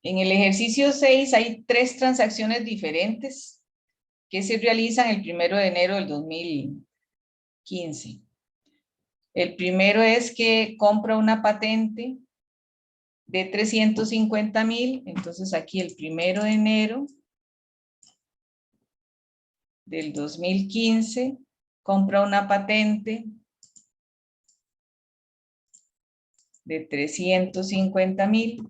En el ejercicio 6 hay 3 transacciones diferentes que se realizan el 1 de enero del 2015. El primero es que compra una patente de 350,000. Entonces aquí el 1 de enero del 2015 compra una patente de 350,000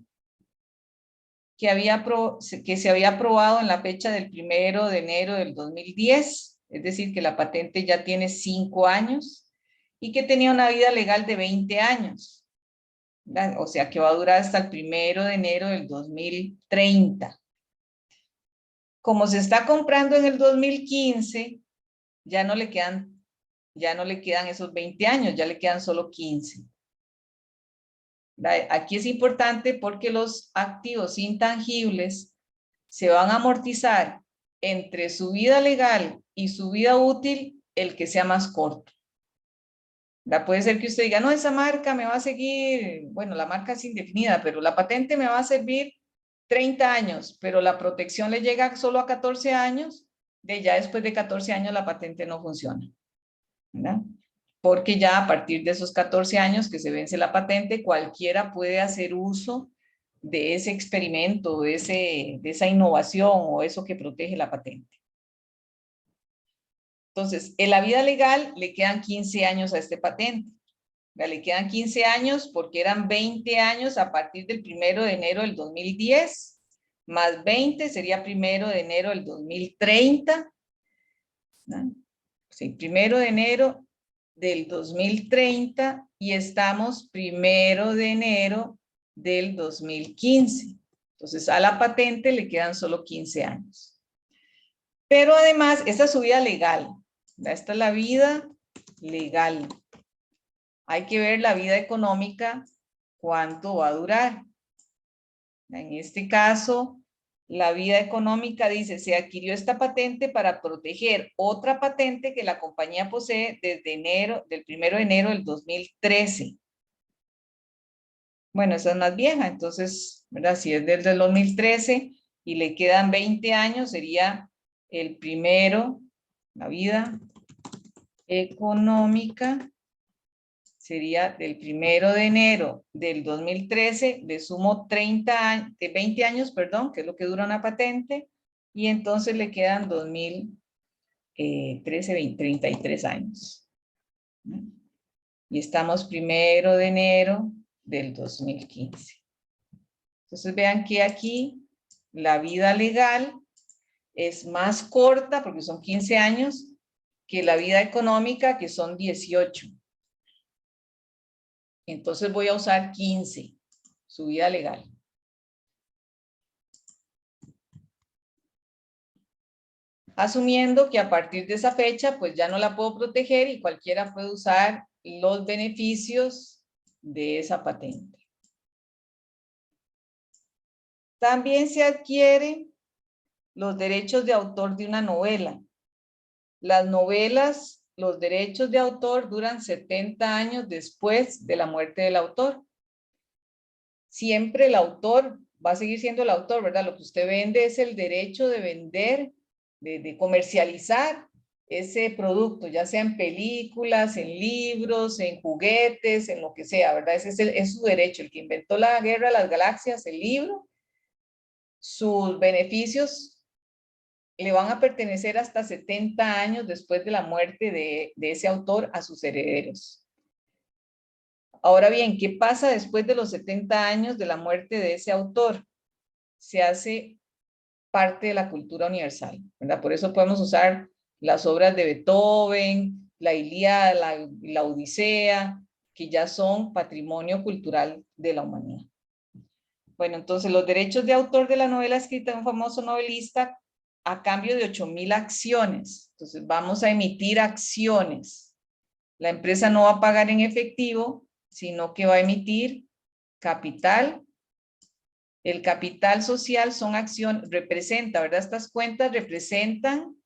que se había aprobado en la fecha del 1 de enero del 2010, es decir, que la patente ya tiene 5 años y que tenía una vida legal de 20 años. O sea, que va a durar hasta el 1 de enero del 2030. Como se está comprando en el 2015, ya no le quedan esos 20 años, ya le quedan solo 15. Aquí es importante porque los activos intangibles se van a amortizar entre su vida legal y su vida útil, el que sea más corto. Puede ser que usted diga, no, esa marca me va a seguir, bueno, la marca es indefinida, pero la patente me va a servir 30 años, pero la protección le llega solo a 14 años, ya después de 14 años la patente no funciona, ¿verdad? Porque ya a partir de esos 14 años que se vence la patente, cualquiera puede hacer uso de ese experimento, de esa innovación o eso que protege la patente. Entonces, en la vida legal le quedan 15 años a este patente. Le quedan 15 años porque eran 20 años a partir del 1 de enero del 2010, más 20 sería 1 de enero del 2030. ¿No? Sí, 1 de enero del 2030 y estamos 1 de enero del 2015. Entonces, a la patente le quedan solo 15 años. Pero además, esta es su vida legal. Esta es la vida legal. Hay que ver la vida económica, cuánto va a durar. En este caso, la vida económica dice, se adquirió esta patente para proteger otra patente que la compañía posee desde del 1 de enero del 2013. Bueno, esa es más vieja, entonces, ¿verdad? Si es desde el 2013 y le quedan 20 años, sería el primero, la vida económica, sería del 1 de enero del 2013, le sumo 20 años, perdón, que es lo que dura una patente, y entonces le quedan 2013, 33 años. Y estamos 1 de enero del 2015. Entonces vean que aquí la vida legal es más corta, porque son 15 años, que la vida económica, que son 18. Entonces voy a usar 15, su vida legal. Asumiendo que a partir de esa fecha, pues ya no la puedo proteger y cualquiera puede usar los beneficios de esa patente. También se adquieren los derechos de autor de una novela. Las novelas, los derechos de autor duran 70 años después de la muerte del autor. Siempre el autor va a seguir siendo el autor, ¿verdad? Lo que usted vende es el derecho de vender, de comercializar ese producto, ya sea en películas, en libros, en juguetes, en lo que sea, ¿verdad? Ese es su derecho. El que inventó la Guerra de las Galaxias, el libro, sus beneficios le van a pertenecer hasta 70 años después de la muerte de ese autor a sus herederos. Ahora bien, ¿qué pasa después de los 70 años de la muerte de ese autor? Se hace parte de la cultura universal, ¿verdad? Por eso podemos usar las obras de Beethoven, la Ilíada, la Odisea, que ya son patrimonio cultural de la humanidad. Bueno, entonces los derechos de autor de la novela escrita de un famoso novelista a cambio de 8,000 acciones. Entonces vamos a emitir acciones. La empresa no va a pagar en efectivo, sino que va a emitir capital. El capital social son acciones, representa, ¿verdad? Estas cuentas representan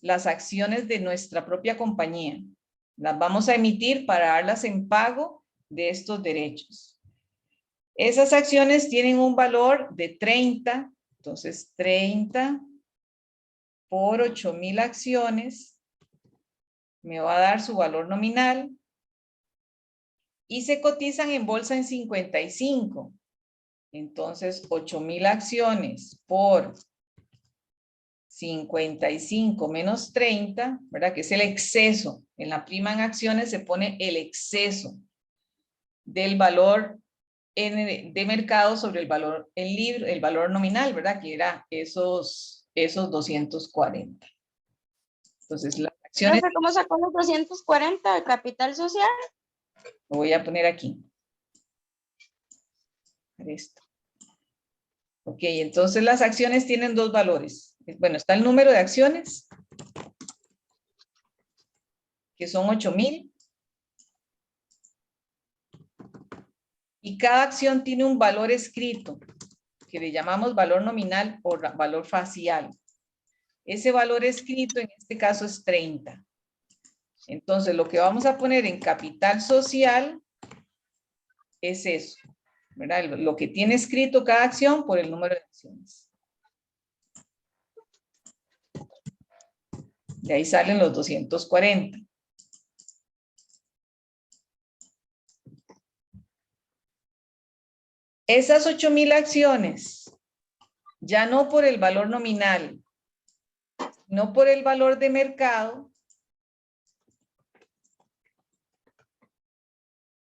las acciones de nuestra propia compañía. Las vamos a emitir para darlas en pago de estos derechos. Esas acciones tienen un valor de 30, entonces 30 por 8,000 acciones me va a dar su valor nominal y se cotizan en bolsa en 55. Entonces 8,000 acciones por 55 menos 30, ¿verdad? Que es el exceso. En la prima en acciones se pone el exceso del valor de mercado sobre el valor en libre, el valor nominal, ¿verdad? Que era esos 240. Entonces, las acciones... Profe, ¿cómo sacó los 240 de capital social? Lo voy a poner aquí. Esto. Ok, entonces las acciones tienen dos valores. Bueno, está el número de acciones, que son 8,000. Y cada acción tiene un valor escrito, que le llamamos valor nominal o valor facial. Ese valor escrito en este caso es 30. Entonces, lo que vamos a poner en capital social es eso, ¿verdad? Lo que tiene escrito cada acción por el número de acciones. De ahí salen los 240. Esas 8,000 acciones, ya no por el valor nominal, no por el valor de mercado,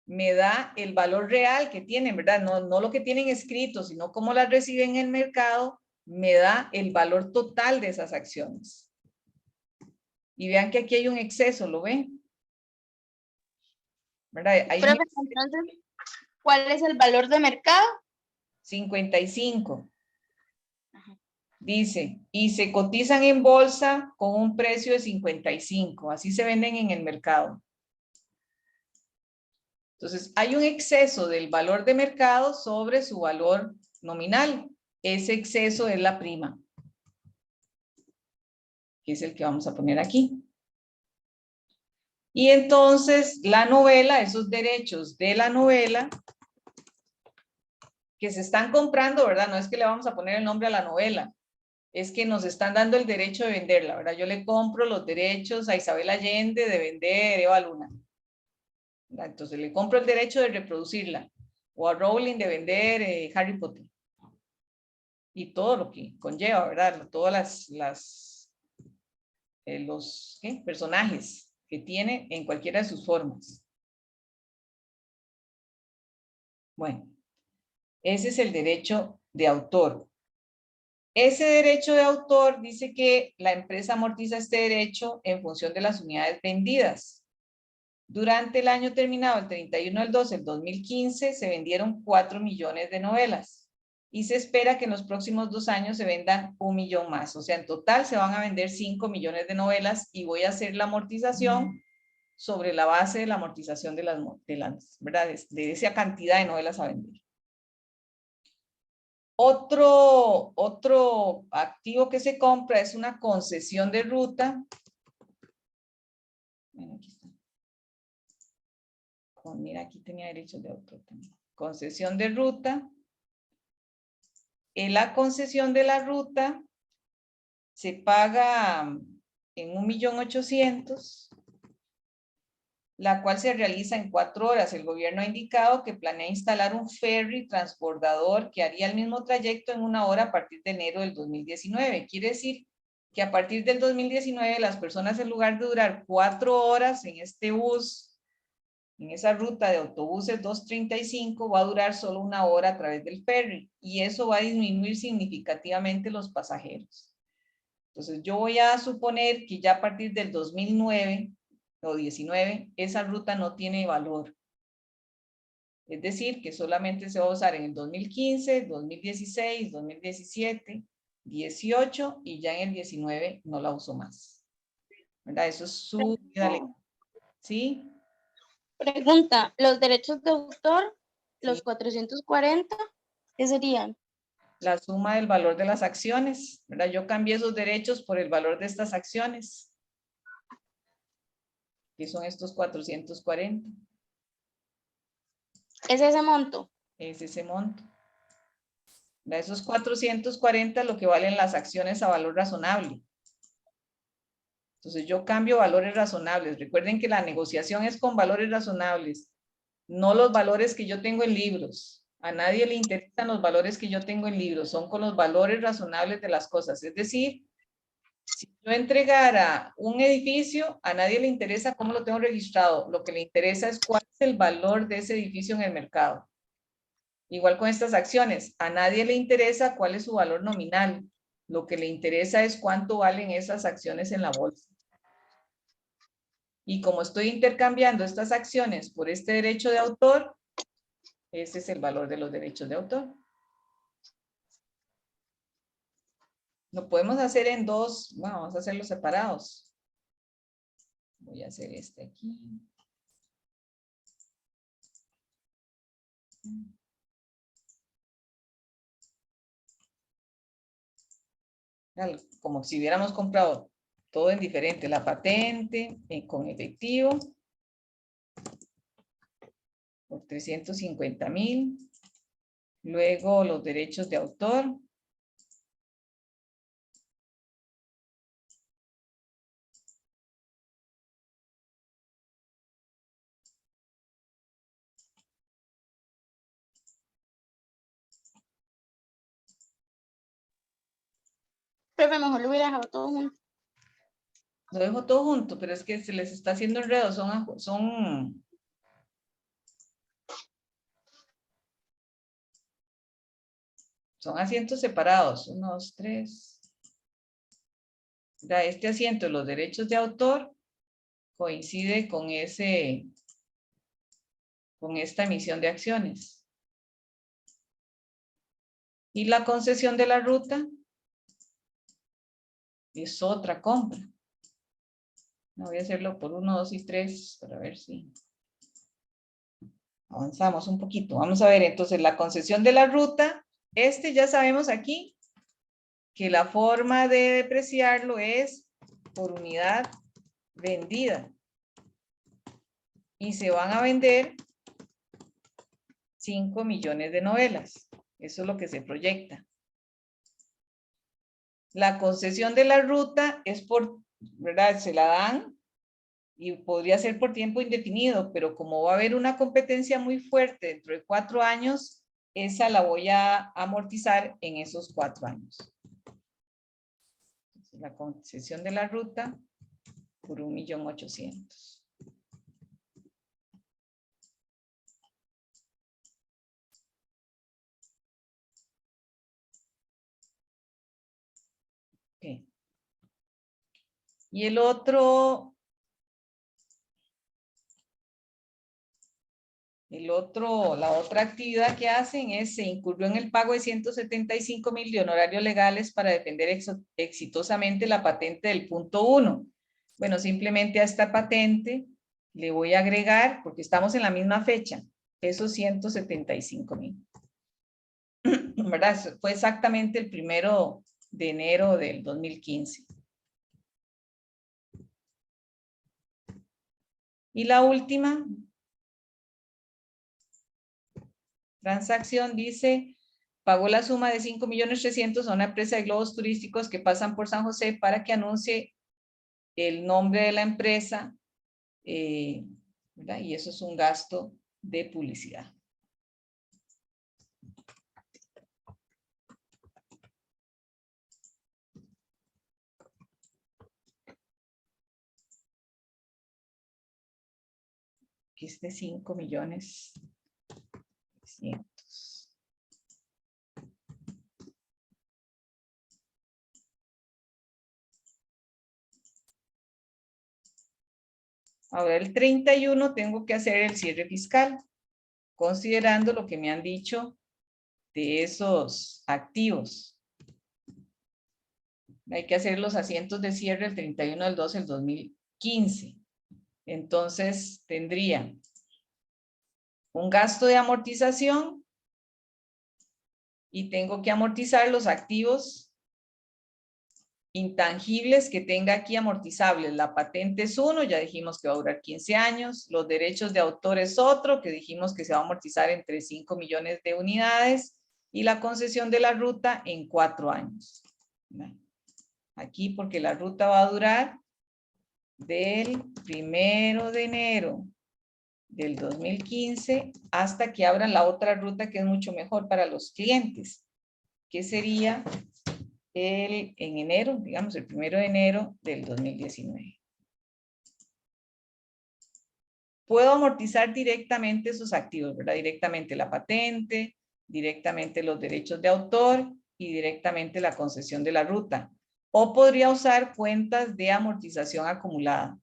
me da el valor real que tienen, ¿verdad? No lo que tienen escrito, sino cómo las reciben en el mercado, me da el valor total de esas acciones. Y vean que aquí hay un exceso, ¿lo ven? ¿Verdad? Hay Profe, entonces, ¿cuál es el valor de mercado? 55. Dice, y se cotizan en bolsa con un precio de 55. Así se venden en el mercado. Entonces, hay un exceso del valor de mercado sobre su valor nominal. Ese exceso es la prima, que es el que vamos a poner aquí. Y entonces, la novela, esos derechos de la novela, que se están comprando, ¿verdad? No es que le vamos a poner el nombre a la novela, es que nos están dando el derecho de venderla, ¿verdad? Yo le compro los derechos a Isabel Allende de vender Eva Luna. ¿Verdad? Entonces le compro el derecho de reproducirla. O a Rowling de vender Harry Potter. Y todo lo que conlleva, ¿verdad? Todas los personajes que tiene en cualquiera de sus formas. Bueno, ese es el derecho de autor. Ese derecho de autor dice que la empresa amortiza este derecho en función de las unidades vendidas. Durante el año terminado, el 31 del 12 del 2015, se vendieron 4 millones de novelas y se espera que en los próximos 2 años se vendan 1 millón más. O sea, en total se van a vender 5 millones de novelas y voy a hacer la amortización sobre la base de la amortización de ¿verdad? De esa cantidad de novelas a vender. Otro activo que se compra es una concesión de ruta. Bueno, aquí está. Mira, aquí tenía derechos de autor también. Concesión de ruta. En la concesión de la ruta se paga en 1.800.000, la cual se realiza en 4 horas. El gobierno ha indicado que planea instalar un ferry transbordador que haría el mismo trayecto en 1 hora a partir de enero del 2019. Quiere decir que a partir del 2019 las personas, en lugar de durar 4 horas en este bus, en esa ruta de autobuses 235, va a durar solo 1 hora a través del ferry y eso va a disminuir significativamente los pasajeros. Entonces yo voy a suponer que ya a partir del 2009 o 19, esa ruta no tiene valor. Es decir, que solamente se va a usar en el 2015, 2016, 2017, 18 y ya en el 19 no la uso más. ¿Verdad? Eso es su vida legal. ¿Sí? Pregunta, ¿los derechos de autor, los Sí. 440, qué serían? La suma del valor de las acciones, ¿verdad? Yo cambié esos derechos por el valor de estas acciones, que son estos 440. ¿Es ese monto? es ese monto. De esos 440 lo que valen las acciones a valor razonable. Entonces yo cambio valores razonables. Recuerden que la negociación es con valores razonables, no los valores que yo tengo en libros. A nadie le interesan los valores que yo tengo en libros, son con los valores razonables de las cosas. Es decir, si yo entregara un edificio, a nadie le interesa cómo lo tengo registrado. Lo que le interesa es cuál es el valor de ese edificio en el mercado. Igual con estas acciones, a nadie le interesa cuál es su valor nominal. Lo que le interesa es cuánto valen esas acciones en la bolsa. Y como estoy intercambiando estas acciones por este derecho de autor, ese es el valor de los derechos de autor. Lo podemos hacer en dos, bueno, vamos a hacerlos separados. Voy a hacer este aquí. Como si hubiéramos comprado todo en diferente, la patente con efectivo por 350,000, luego los derechos de autor, Profe, mejor lo hubiera dejado todo junto. lo dejo todo junto, pero es que se les está haciendo enredo, son asientos separados, 1, 2, 3. Este asiento de los derechos de autor coincide con esta emisión de acciones. Y la concesión de la ruta es otra compra. Voy a hacerlo por 1, 2 y 3 para ver si avanzamos un poquito. Vamos a ver, entonces la concesión de la ruta, ya sabemos aquí que la forma de depreciarlo es por unidad vendida. Y se van a vender 5 millones de novelas. Eso es lo que se proyecta. La concesión de la ruta es ¿verdad? Se la dan y podría ser por tiempo indefinido, pero como va a haber una competencia muy fuerte dentro de 4 años, esa la voy a amortizar en esos 4 años. Entonces, la concesión de la ruta por 1.800.000. Okay. Y la otra actividad que hacen es, se incurrió en el pago de 175,000 de honorarios legales para defender exitosamente la patente del punto 1. Bueno, simplemente a esta patente le voy a agregar, porque estamos en la misma fecha, esos 175,000. ¿Verdad? Fue exactamente el 1 de enero del 2015. Y la última transacción dice, pagó la suma de 5.300.000 a una empresa de globos turísticos que pasan por San José para que anuncie el nombre de la empresa, ¿verdad? Y eso es un gasto de publicidad. Aquí es de 5.100.000. Ahora el 31 tengo que hacer el cierre fiscal, considerando lo que me han dicho de esos activos. Hay que hacer los asientos de cierre el 31 del 12 del 2015. Entonces tendría un gasto de amortización y tengo que amortizar los activos Intangibles que tenga aquí amortizables. La patente es uno, ya dijimos que va a durar 15 años. Los derechos de autor es otro, que dijimos que se va a amortizar entre 5 millones de unidades. Y la concesión de la ruta en 4 años. Aquí porque la ruta va a durar del 1 de enero del 2015 hasta que abran la otra ruta que es mucho mejor para los clientes, que sería en enero, digamos el 1 de enero del 2019. Puedo amortizar directamente esos activos, ¿verdad? Directamente la patente, directamente los derechos de autor y directamente la concesión de la ruta. O podría usar cuentas de amortización acumulada.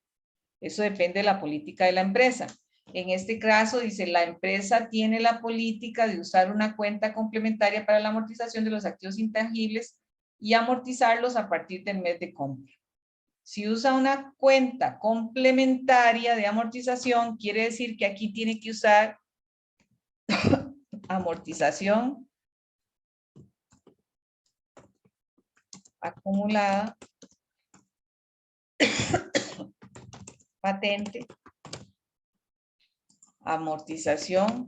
Eso depende de la política de la empresa. En este caso dice, la empresa tiene la política de usar una cuenta complementaria para la amortización de los activos intangibles y amortizarlos a partir del mes de compra. Si usa una cuenta complementaria de amortización, quiere decir que aquí tiene que usar amortización acumulada, patente, amortización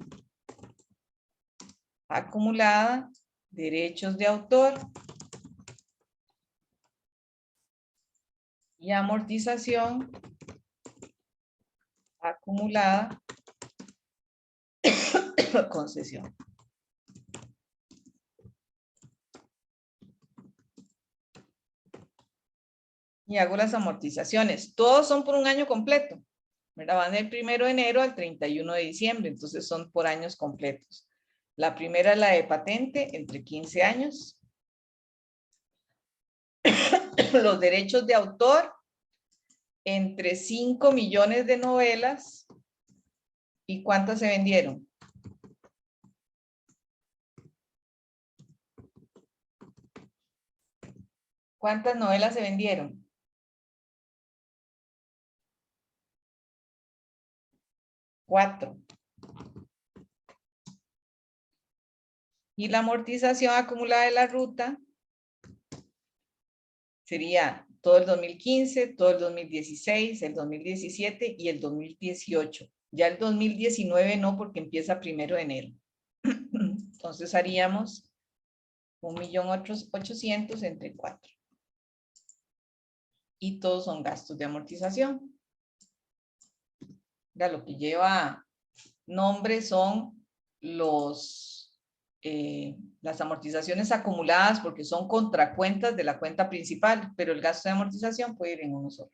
acumulada, derechos de autor y amortización acumulada, concesión. Y hago las amortizaciones. Todos son por un año completo, ¿verdad? Van del 1 de enero al 31 de diciembre, entonces son por años completos. La primera es la de patente, entre 15 años. Los derechos de autor, entre 5 millones de novelas. ¿Y cuántas se vendieron? ¿Cuántas novelas se vendieron? 4. Y la amortización acumulada de la ruta sería todo el 2015, todo el 2016, el 2017 y el 2018. Ya el 2019 no, porque empieza 1 de enero. Entonces haríamos 1.800.000 entre 4. Y todos son gastos de amortización. Ya lo que lleva nombre son las amortizaciones acumuladas porque son contracuentas de la cuenta principal, pero el gasto de amortización puede ir en uno solo.